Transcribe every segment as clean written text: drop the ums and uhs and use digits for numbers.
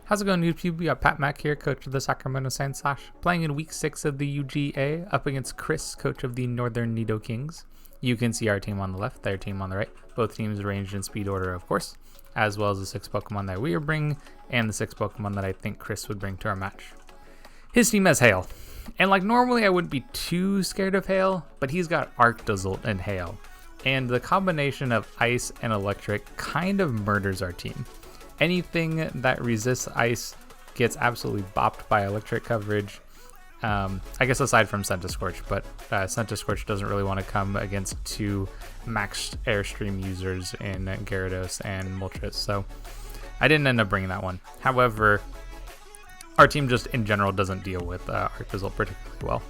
How's it going, YouTube? We got Pat Mack here, coach of the Sacramento Sandslash, playing in week 6 of the UGA, up against Chris, coach of the Northern Nidokings. You can see our team on the left, their team on the right. Both teams arranged in speed order, of course, as well as the 6 Pokemon that we are bringing, and the 6 Pokemon that I think Chris would bring to our match. His team has Hail, and like normally I wouldn't be too scared of Hail, but he's got Arctozolt and Hail, and the combination of Ice and Electric kind of murders our team. Anything that resists Ice gets absolutely bopped by Electric coverage. I guess aside from Centiskorch, but Centiskorch doesn't really want to come against 2 maxed Airstream users in Gyarados and Moltres, so I didn't end up bringing that one. However, our team just in general doesn't deal with Arctozolt particularly well.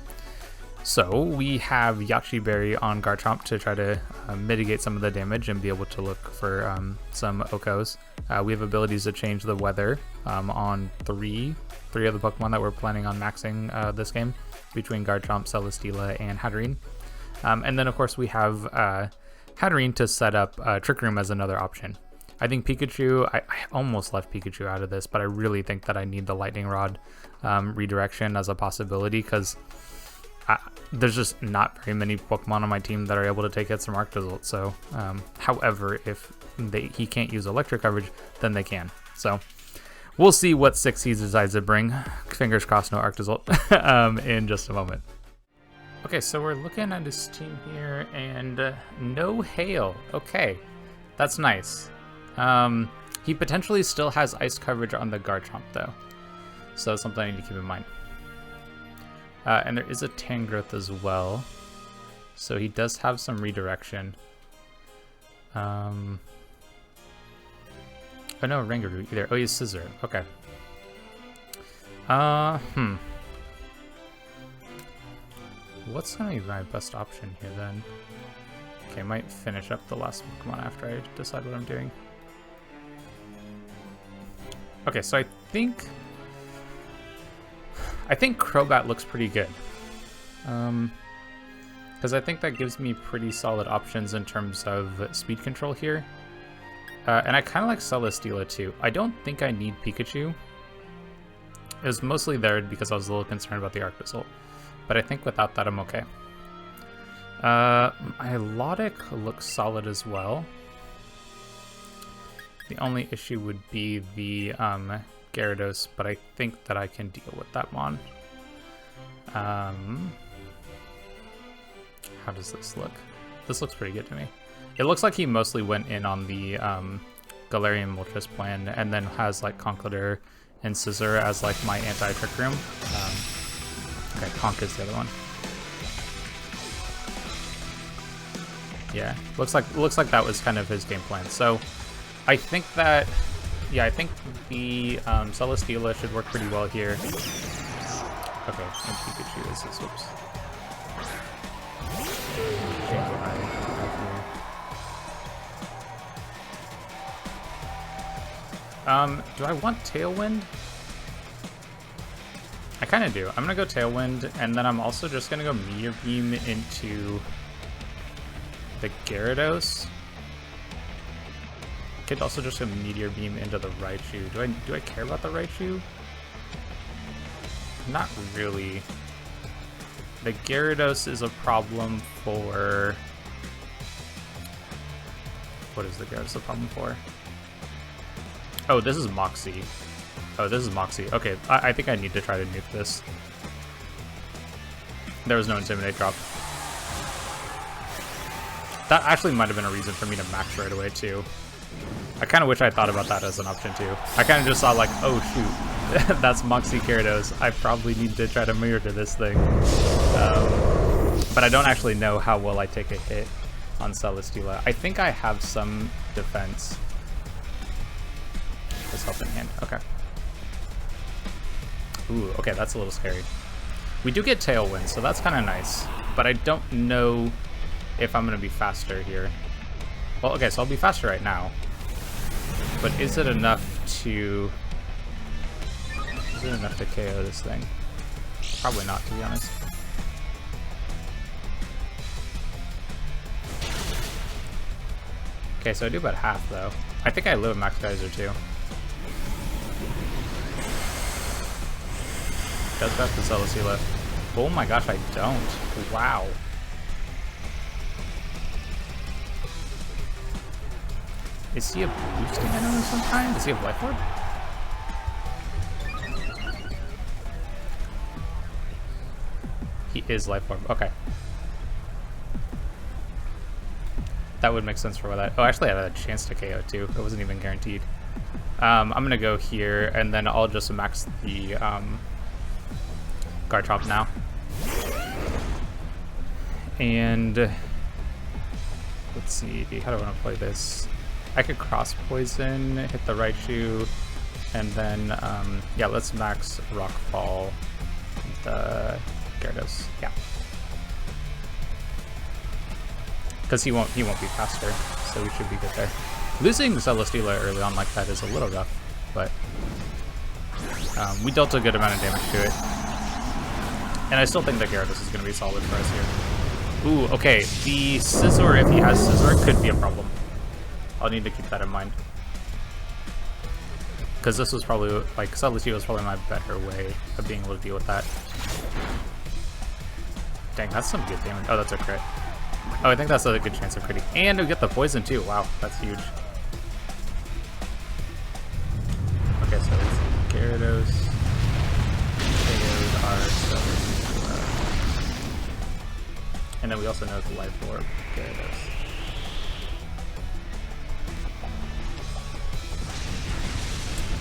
So we have Yachi Berry on Garchomp to try to mitigate some of the damage and be able to look for some Okos. We have abilities to change the weather on three of the Pokemon that we're planning on maxing this game, between Garchomp, Celesteela, and Hatterene. And then of course we have Hatterene to set up Trick Room as another option. I think Pikachu, I almost left Pikachu out of this, but I really think that I need the Lightning Rod redirection as a possibility, because there's just not very many Pokemon on my team that are able to take hits from Arctozolt. So, however, if he can't use Electric coverage, then they can. So, we'll see what 6 he decides to bring. Fingers crossed, no Arctozolt in just a moment. Okay, so we're looking at his team here, and no Hail. Okay, that's nice. He potentially still has Ice coverage on the Garchomp, though. So, something I need to keep in mind. And there is a Tangrowth as well, so he does have some redirection. Oh no, Rangaroo either. Oh, he's Scizor. Okay. What's gonna be my best option here then? Okay, I might finish up the last Pokemon after I decide what I'm doing. Okay, so I think Crobat looks pretty good, because I think that gives me pretty solid options in terms of speed control here, and I kind of like Celesteela too. I don't think I need Pikachu. It was mostly there because I was a little concerned about the Arctozolt, but I think without that I'm okay. My Milotic looks solid as well. The only issue would be the Gyarados, but I think that I can deal with that mon. How does this look? This looks pretty good to me. It looks like he mostly went in on the Galarian Moltres plan, and then has like Conkeldurr and Scizor as like my anti-Trick Room. Okay, Conk is the other one. Yeah, looks like that was kind of his game plan. So I think that, yeah, I think the Celesteela should work pretty well here. Okay, and Pikachu is his, whoops. Do I want Tailwind? I kind of do. I'm going to go Tailwind, and then I'm also just going to go Meteor Beam into the Gyarados. Could also just go Meteor Beam into the Raichu. Do I care about the Raichu? Not really. The Gyarados is a problem for... What is the Gyarados a problem for? Oh, this is Moxie. Oh, this is Moxie. Okay, I think I need to try to nuke this. There was no Intimidate drop. That actually might have been a reason for me to max right away, too. I kind of wish I thought about that as an option, too. I kind of just saw, like, oh, shoot. That's Moxie Gyarados. I probably need to try to mirror to this thing. But I don't actually know how well I take a hit on Celesteela. I think I have some defense. Just helping hand. Okay. Ooh, okay, that's a little scary. We do get Tailwind, so that's kind of nice. But I don't know if I'm going to be faster here. Well, okay, so I'll be faster right now. But is it enough to... Is it enough to KO this thing? Probably not, to be honest. Okay, so I do about half, though. I think I live with Max Geyser, too. does have the Celesteela. Oh my gosh, I don't. Wow. Is he a boosting item of some kind? Does he have Life Orb? He is Life Orb. Okay. That would make sense for what that... Oh, actually, I had a chance to KO too. It wasn't even guaranteed. I'm going to go here, and then I'll just max the Garchomp now. And let's see, how do I want to play this? I could Cross Poison, hit the Raichu, and then, yeah, let's max Rock Fall the Gyarados. Yeah. Because he won't be faster, so we should be good there. Losing Celesteela early on like that is a little rough, but we dealt a good amount of damage to it. And I still think that Gyarados is going to be solid for us here. Ooh, okay, the Scizor, if he has Scizor, could be a problem. I'll need to keep that in mind. Because this was probably, like, Celesteela was probably my better way of being able to deal with that. Dang, that's some good damage. Oh, that's a crit. Oh, I think that's a good chance of critting. And we get the poison too. Wow, that's huge. Okay, so it's Gyarados, KO'd our Celesteela. And then we also know the Life Orb, Gyarados.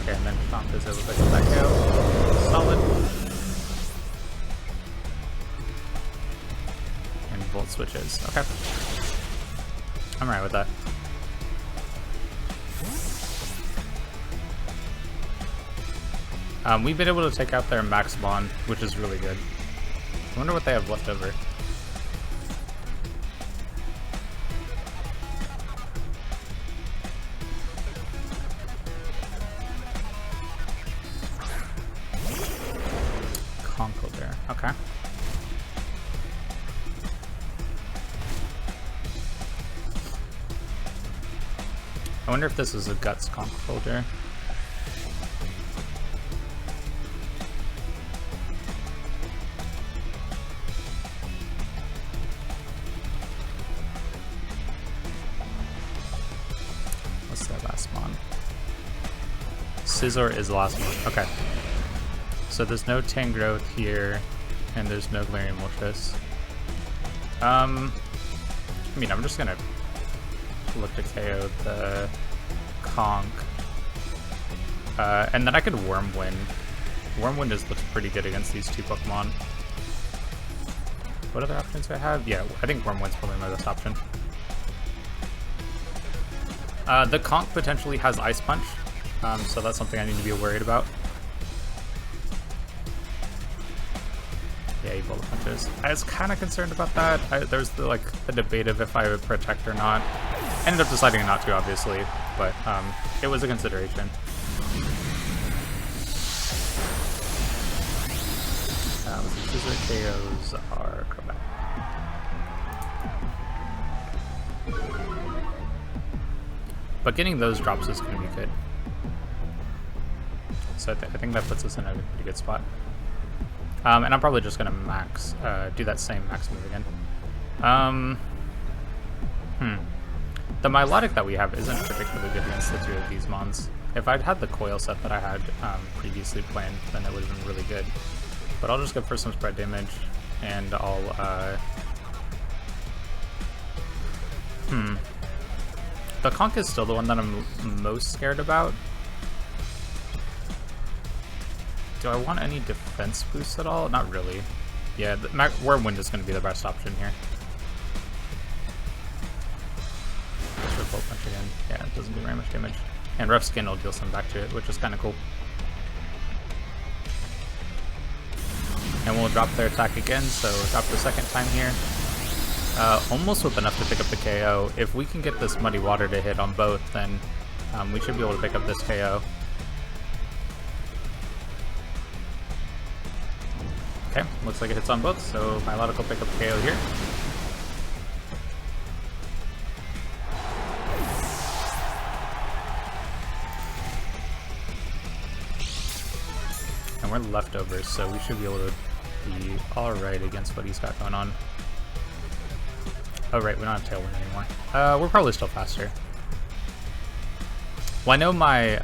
Okay, and then Stomp is able to get that KO. Solid. Volt switches. Okay. I'm alright with that. We've been able to take out their Max Bond, which is really good. I wonder what they have left over. Conkle there. Okay. I wonder if this is a Guts Conk folder. What's the last one? Scizor is the last one. Okay. So there's no Tangrowth here, and there's no Galarian Moltres. I mean, I'm just gonna look to KO the Conk. And then I could Wormwind. Wormwind looks pretty good against these two Pokemon. What other options do I have? Yeah, I think Wormwind's probably my best option. The Conk potentially has Ice Punch, so that's something I need to be worried about. Yeah, he bullet punches. I was kind of concerned about that. There's the debate of if I would protect or not. I ended up deciding not to, obviously, but it was a consideration. Scissor KOs are Crobat. But getting those drops is going to be good. So I think that puts us in a pretty good spot. And I'm probably just going to do that same max move again. The Milotic that we have isn't particularly good against the two of these mons. If I'd had the coil set that I had previously planned, then it would have been really good. But I'll just go for some spread damage, and I'll... The Conk is still the one that I'm most scared about. Do I want any defense boosts at all? Not really. Yeah, Wormwind is going to be the best option here. Bolt punch again. Yeah, it doesn't do very much damage. And Rough Skin will deal some back to it, which is kind of cool. And we'll drop their attack again, so drop the second time here. Almost with enough to pick up the KO. If we can get this Muddy Water to hit on both, then we should be able to pick up this KO. Okay, looks like it hits on both, so Milotic will pick up KO here. and we're leftovers, so we should be able to be alright against what he's got going on. Oh right, we don't have Tailwind anymore. We're probably still faster. Well, I know my,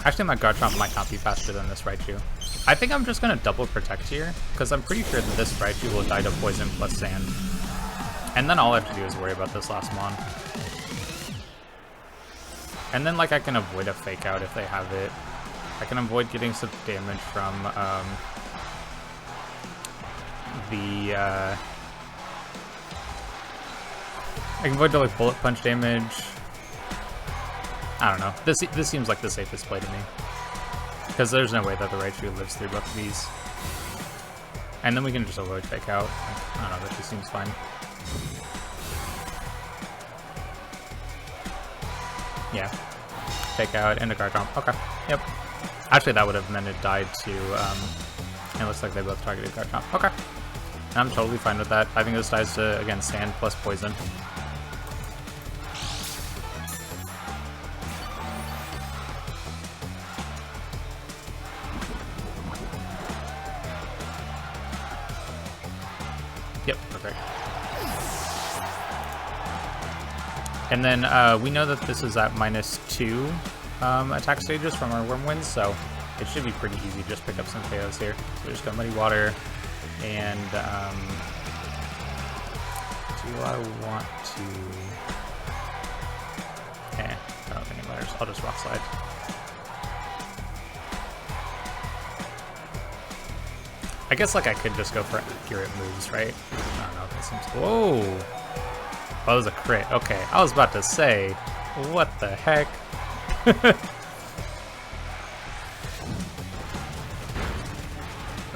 actually my Garchomp might not be faster than this Raichu. I think I'm just gonna double protect here, because I'm pretty sure that this Raichu will die to Poison plus Sand. And then all I have to do is worry about this last Mon. And then, like, I can avoid a Fake Out if they have it. I can avoid getting some damage from, I can avoid like Bullet Punch damage. I don't know. This seems like the safest play to me. Because there's no way that the Raichu lives through both of these. And then we can just avoid Fake Out. I don't know, that just seems fine. Yeah. Fake Out and a Garchomp. Okay. Yep. Actually, that would have meant it died to, it looks like they both targeted Garchomp. Okay. I'm totally fine with that. I think this dies to, again, Sand plus Poison. Yep, perfect. And then we know that this is at -2 attack stages from our Wormwinds, so it should be pretty easy to just pick up some KOs here. So just go Muddy Water, and do I want to... I don't think it matters. I'll just Rock Slide. I guess like I could just go for accurate moves, right? I don't know if that seems... Whoa! Oh, that was a crit. Okay, I was about to say, what the heck?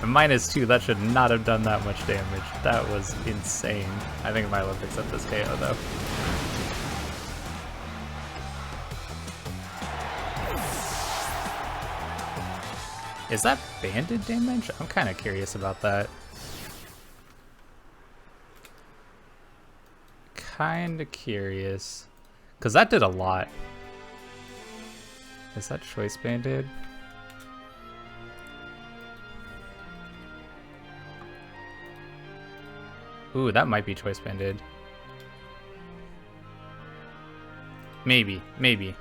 -2, that should not have done that much damage. That was insane. I think Milo picks up this KO though. Is that banded damage? I'm kind of curious about that. Kind of curious. Because that did a lot. Is that choice banded? Ooh, that might be choice banded. Maybe, maybe.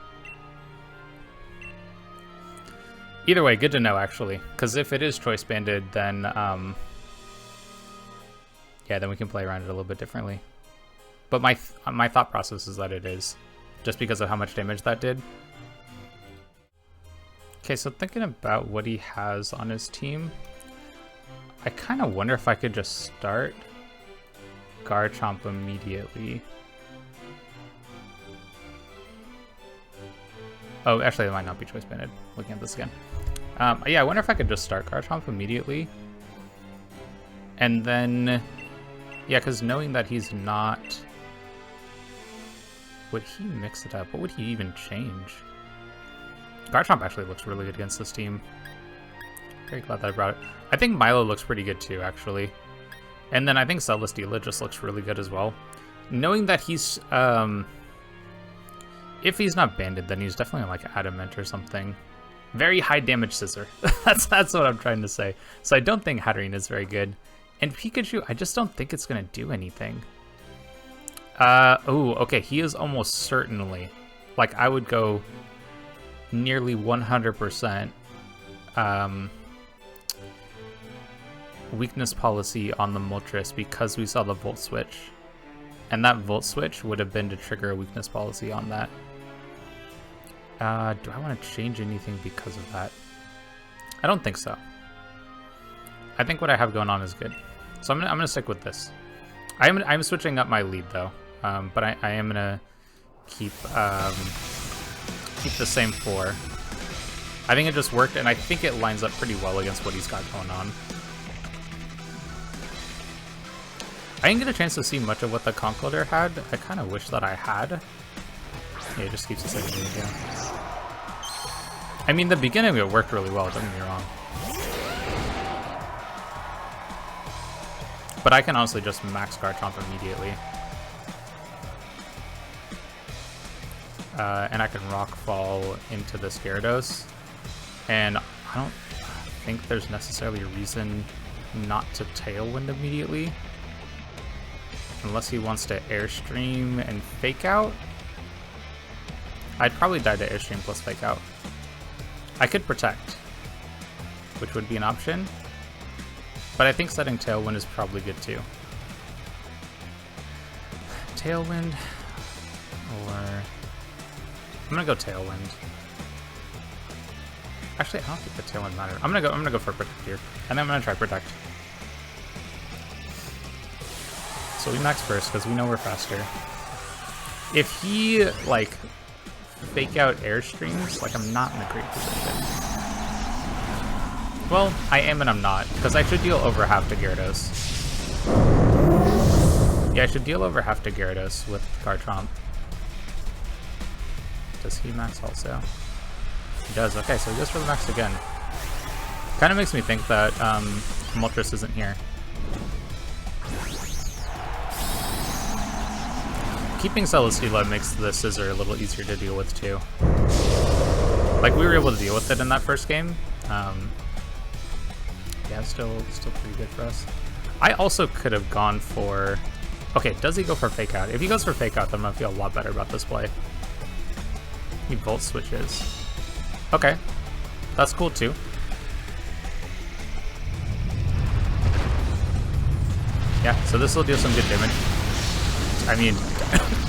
Either way, good to know, actually. Because if it is choice banded, then, yeah, then we can play around it a little bit differently. But my thought process is that it is, just because of how much damage that did. Okay, so thinking about what he has on his team, I kind of wonder if I could just start Garchomp immediately. Oh, actually, it might not be choice banded. Looking at this again. Yeah, I wonder if I could just start Garchomp immediately. And then, yeah, because knowing that he's not... Would he mix it up? What would he even change? Garchomp actually looks really good against this team. Very glad that I brought it. I think Milo looks pretty good too, actually. And then I think Celesteela just looks really good as well. Knowing that he's... if he's not banded, then he's definitely like Adamant or something. Very high damage Scissor. that's what I'm trying to say. So I don't think Hatterene is very good. And Pikachu, I just don't think it's going to do anything. Oh, okay, he is almost certainly... Like, I would go nearly 100% weakness policy on the Moltres because we saw the Volt Switch. And that Volt Switch would have been to trigger a weakness policy on that. Do I want to change anything because of that? I don't think so. I think what I have going on is good. So I'm gonna stick with this. I'm switching up my lead though, but I am gonna keep the same 4. I think it just worked, and I think it lines up pretty well against what he's got going on. I didn't get a chance to see much of what the Conkeldurr had. I kind of wish that I had. Yeah, it just keeps us like again. I mean, the beginning of it worked really well, don't get me wrong. But I can honestly just max Garchomp immediately. And I can Rock Fall into this Gyarados. And I don't think there's necessarily a reason not to Tailwind immediately. Unless he wants to Airstream and Fake Out. I'd probably die to Airstream plus Fake Out. I could Protect, which would be an option. But I think setting Tailwind is probably good too. Tailwind, or I'm gonna go Tailwind. Actually, I don't think the Tailwind matters. I'm gonna go for Protect here, and then I'm gonna try Protect. So we max first because we know we're faster. If he like Fake Out Airstreams, like I'm not in a great position. Well, I am and I'm not, because I should deal over half to Gyarados. Yeah, I should deal over half to Gyarados with Garchomp. Does he max also? He does. Okay, so he goes for the max again. Kind of makes me think that Moltres isn't here. Keeping Celesteela makes the Scissor a little easier to deal with too. Like, we were able to deal with it in that first game. Yeah, still pretty good for us. I also could have gone for... Okay, does he go for Fake Out? If he goes for Fake Out, then I'm gonna feel a lot better about this play. He Volt switches. Okay, that's cool too. Yeah, so this will do some good damage. I mean,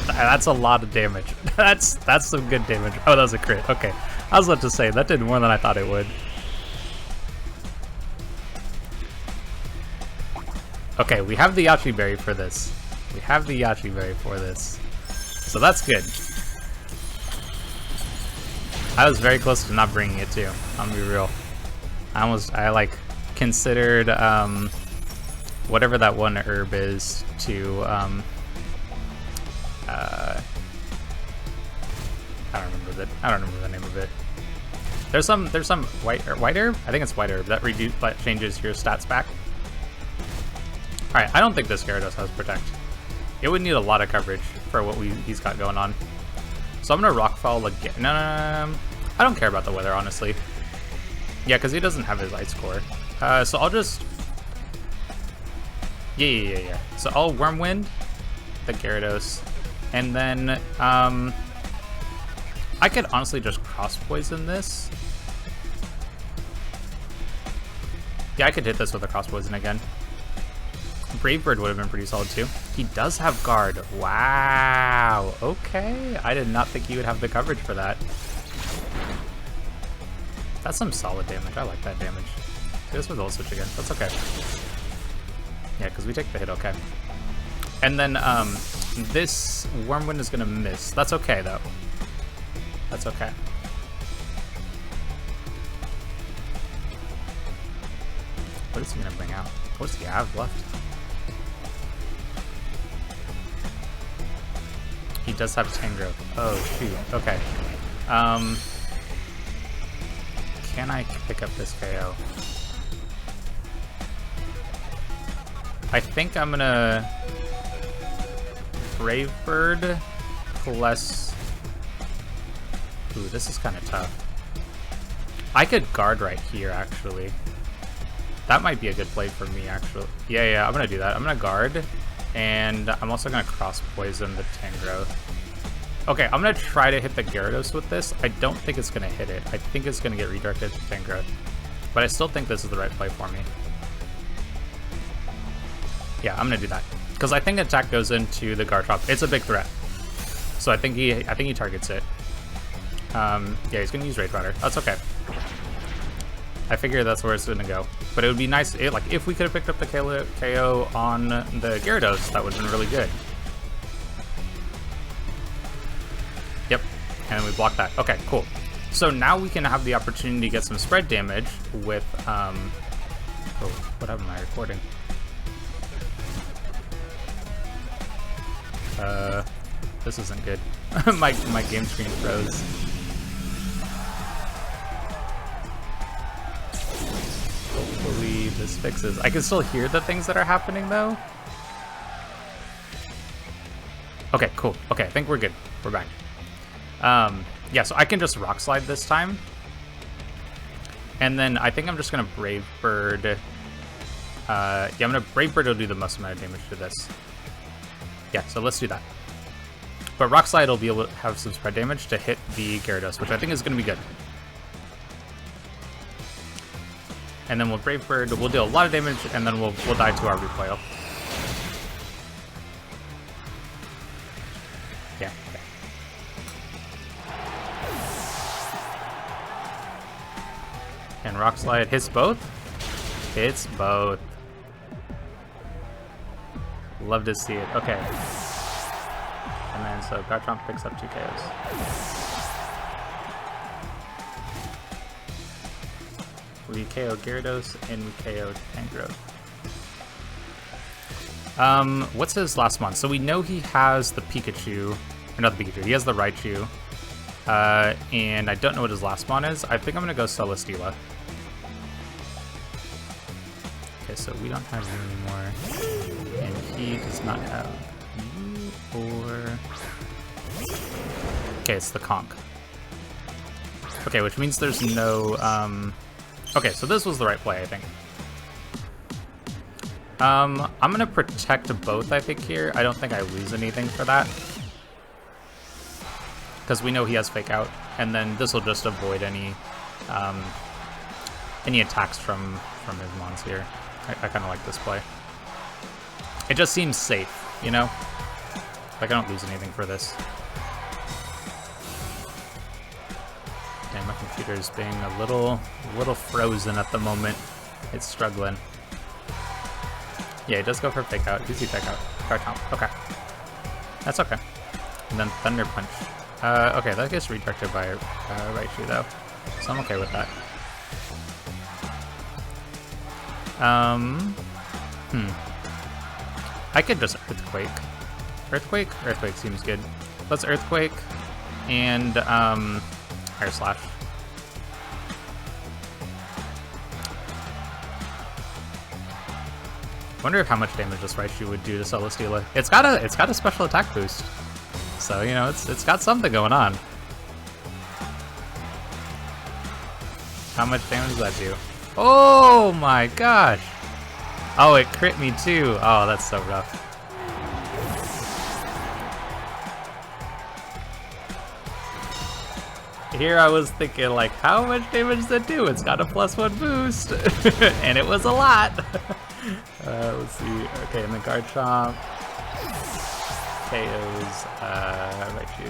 that's a lot of damage. That's some good damage. Oh, that was a crit. Okay, I was about to say that did more than I thought it would. Okay, we have the Yachi Berry for this. We have the Yachi Berry for this. So that's good. I was very close to not bringing it too. I'm gonna be real. I like considered whatever that one herb is to I don't remember the name of it. There's some white herb. I think it's white herb that changes your stats back. All right, I don't think this Gyarados has Protect. It would need a lot of coverage for what he's got going on. So I'm gonna Rockfall again. No, I don't care about the weather, honestly. Yeah, because he doesn't have his Ice Core. So I'll just... Yeah. So I'll Worm Wind the Gyarados. And then, I could honestly just Cross Poison this. Yeah, I could hit this with a Cross Poison again. Brave Bird would have been pretty solid too. He does have Guard. Wow. Okay. I did not think he would have the coverage for that. That's some solid damage. I like that damage. Do this with Volt Switch again. That's okay. Yeah, because we take the hit. Okay. And then this Wormwind is going to miss. That's okay, though. That's okay. What is he going to bring out? What does he have left? He does have Tangrowth. Oh, shoot. Okay. Can I pick up this KO? I think I'm gonna Brave Bird plus... Ooh, this is kind of tough. I could Guard right here, actually. That might be a good play for me, actually. Yeah, I'm gonna do that. I'm gonna Guard, and I'm also gonna Cross Poison the Tangrowth. Okay, I'm gonna try to hit the Gyarados with this. I don't think it's gonna hit it. I think it's gonna get redirected to Tangrowth. But I still think this is the right play for me. Yeah, I'm gonna do that. Because I think attack goes into the Garchomp. It's a big threat. So I think he targets it. Yeah, he's gonna use Rage Rider. That's okay. I figure that's where it's gonna go. But it would be nice, like, if we could have picked up the KO on the Gyarados, that would have been really good. Yep, and then we block that. Okay, cool. So now we can have the opportunity to get some spread damage with, oh, what am I recording? This isn't good. my game screen froze. Hopefully this fixes. I can still hear the things that are happening though. Okay, cool. Okay, I think we're good. We're back. Yeah, so I can just Rock Slide this time. And then I think I'm just gonna Brave Bird. Yeah, I'm gonna Brave Bird will do the most amount of damage to this. Yeah, so let's do that. But Rock Slide will be able to have some spread damage to hit the Gyarados, which I think is gonna be good. And then we'll Brave Bird, we'll do a lot of damage, and then we'll die to our recoil. Yeah. Okay. And Rock Slide hits both? Hits both. Love to see it. Okay. And then so Garchomp picks up 2 KOs. We KO Gyarados and we KO Tangrowth. What's his last one? So we know he has the Pikachu, or not the Pikachu, he has the Raichu. And I don't know what his last one is. I think I'm gonna go Celesteela. Okay, so we don't have you anymore. And he does not have you or... Okay, it's the Conch. Okay, which means there's no, okay, so this was the right play, I think. I'm gonna protect both, I think, here. I don't think I lose anything for that. Because we know he has Fake Out, and then this will just avoid any attacks from his mons here. I kind of like this play. It just seems safe, you know? Like, I don't lose anything for this. Damn, my computer's being a little frozen at the moment. It's struggling. Yeah, it does go for Fake Out. Easy Fake Out. Garchomp. Okay. That's okay. And then Thunder Punch. Okay, that gets redirected by Raichu, though. So I'm okay with that. I could just Earthquake. Earthquake seems good. Let's Earthquake and Air Slash. Wonder if how much damage this Raichu would do to Celesteela. It's got a special attack boost, so you know it's got something going on. How much damage does that do? Oh my gosh! Oh, it crit me too. Oh, that's so rough. Here I was thinking, like, how much damage does that do? It's got a +1 boost, and it was a lot. Let's see. Okay, and the Garchomp KOs Raichu.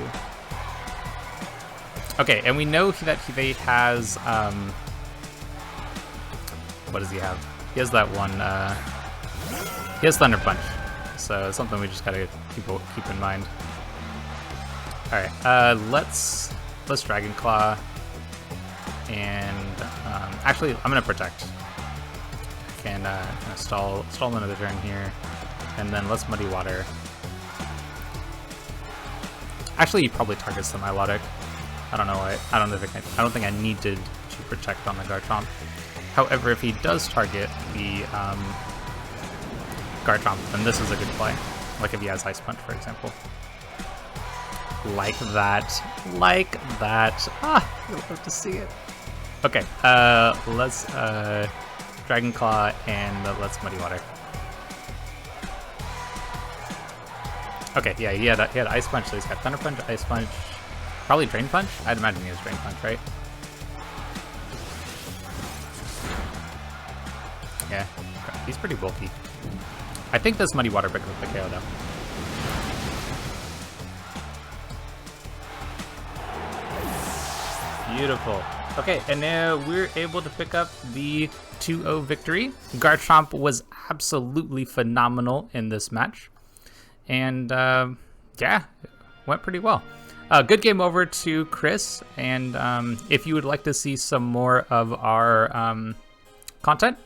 Okay, and we know that he has what does he have? He has that one. He has Thunder Punch, so it's something we just gotta keep in mind. All right, let's Dragon Claw, and actually I'm gonna Protect. Can stall another turn here, and then let's Muddy Water. Actually, he probably targets the Milotic. I don't know why. I don't think I needed to Protect on the Garchomp. However, if he does target the Garchomp, then this is a good play. Like if he has Ice Punch, for example. Like that. Like that. Ah, you'll love to see it. Okay, let's Dragon Claw and let's Muddy Water. Okay, yeah, he had Ice Punch, so he's got Thunder Punch, Ice Punch, probably Drain Punch? I'd imagine he has Drain Punch, right? Yeah, okay. He's pretty bulky. I think this Muddy Water picks up the KO, though. Beautiful. Okay, and now we're able to pick up the 2-0 victory. Garchomp was absolutely phenomenal in this match. And yeah, it went pretty well. Good game over to Chris. And if you would like to see some more of our content,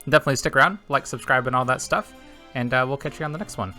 definitely stick around, like, subscribe, and all that stuff. And we'll catch you on the next one.